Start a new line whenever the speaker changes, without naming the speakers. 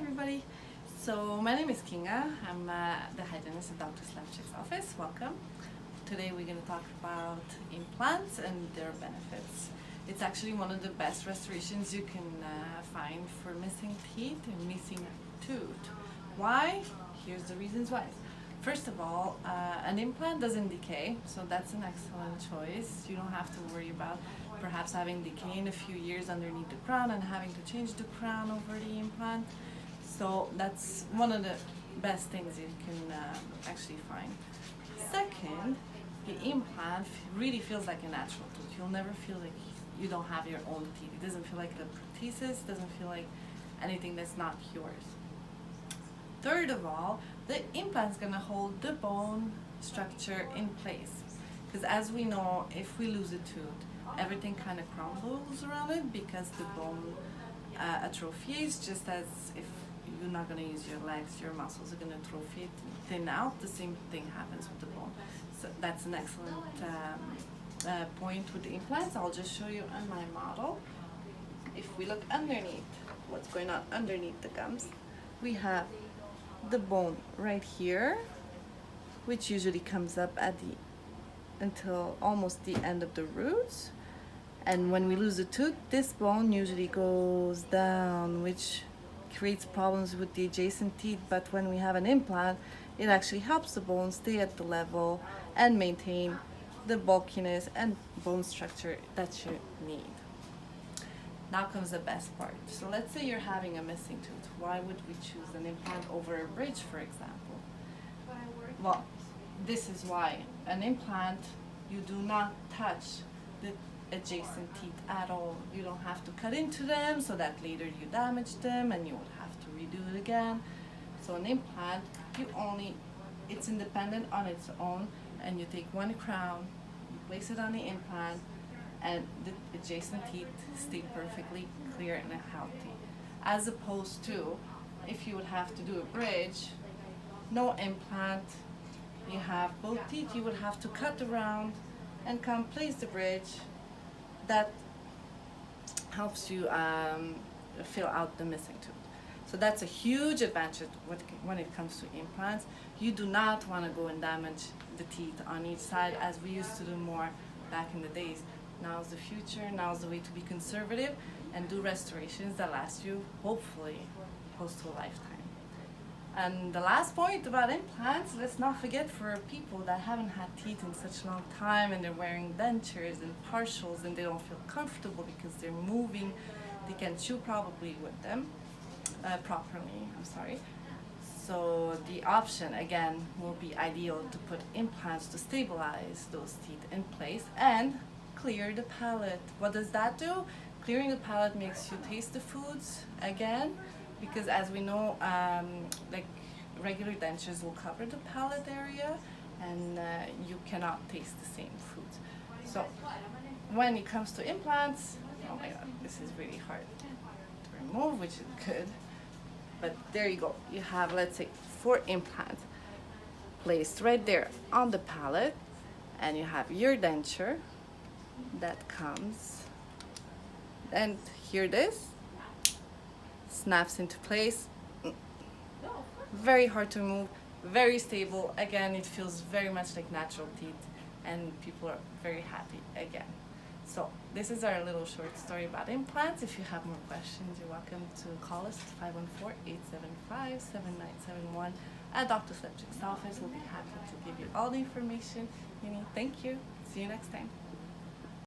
everybody. So my name is Kinga. I'm the hygienist at Dr. Slepchik's office. Welcome. Today we're going to talk about implants and their benefits. It's actually one of the best restorations you can find for missing teeth and missing tooth. Why? Here's the reasons why. First of all, an implant doesn't decay, so that's an excellent choice. You don't have to worry about perhaps having decay in a few years underneath the crown and having to change the crown over the implant. So that's one of the best things you can actually find. Second, the implant really feels like a natural tooth. You'll never feel like you don't have your own teeth. It doesn't feel like a prosthesis, doesn't feel like anything that's not yours. Third of all, the implant's gonna hold the bone structure in place. Because as we know, if we lose a tooth, everything kind of crumbles around it because the bone atrophies, just as if you're not going to use your legs, your muscles are going to atrophy, thin out. The same thing happens with the bone. So that's an excellent point with the implants. I'll just show you on my model. If we look underneath, what's going on underneath the gums, we have the bone right here, which usually comes up at until almost the end of the roots. And when we lose a tooth, this bone usually goes down, which creates problems with the adjacent teeth. But when we have an implant, it actually helps the bone stay at the level and maintain the bulkiness and bone structure that you need. Now comes the best part. So let's say you're having a missing tooth. Why would we choose an implant over a bridge, for example? Well, this is why. An implant, you do not touch the adjacent teeth at all. You don't have to cut into them so that later you damage them and you would have to redo it again. So an implant, it's independent on its own, and you take one crown, you place it on the implant, and the adjacent teeth stay perfectly clear and healthy. As opposed to, if you would have to do a bridge, no implant, you have both teeth, you would have to cut around and come place the bridge. That helps you fill out the missing tooth. So that's a huge advantage when it comes to implants. You do not want to go and damage the teeth on each side as we used to do more back in the days. Now's the future, now's the way to be conservative and do restorations that last you, hopefully, close to a lifetime. And the last point about implants, let's not forget for people that haven't had teeth in such a long time and they're wearing dentures and partials and they don't feel comfortable because they're moving, they can chew probably with them properly, So the option, again, will be ideal to put implants to stabilize those teeth in place and clear the palate. What does that do? Clearing the palate makes you taste the foods again, because as we know, like regular dentures will cover the palate area and you cannot taste the same foods. So when it comes to implants, oh my god, this is really hard to remove, which is good. But there you go. You have, let's say, 4 implants placed right there on the palate, and you have your denture that comes, and here it is, snaps into place. Very hard to remove, very stable. Again, it feels very much like natural teeth and people are very happy again. So this is our little short story about implants. If you have more questions, you're welcome to call us at 514-875-7971 at Dr. Slepchik's office. We'll be happy to give you all the information you need. Thank you. See you next time.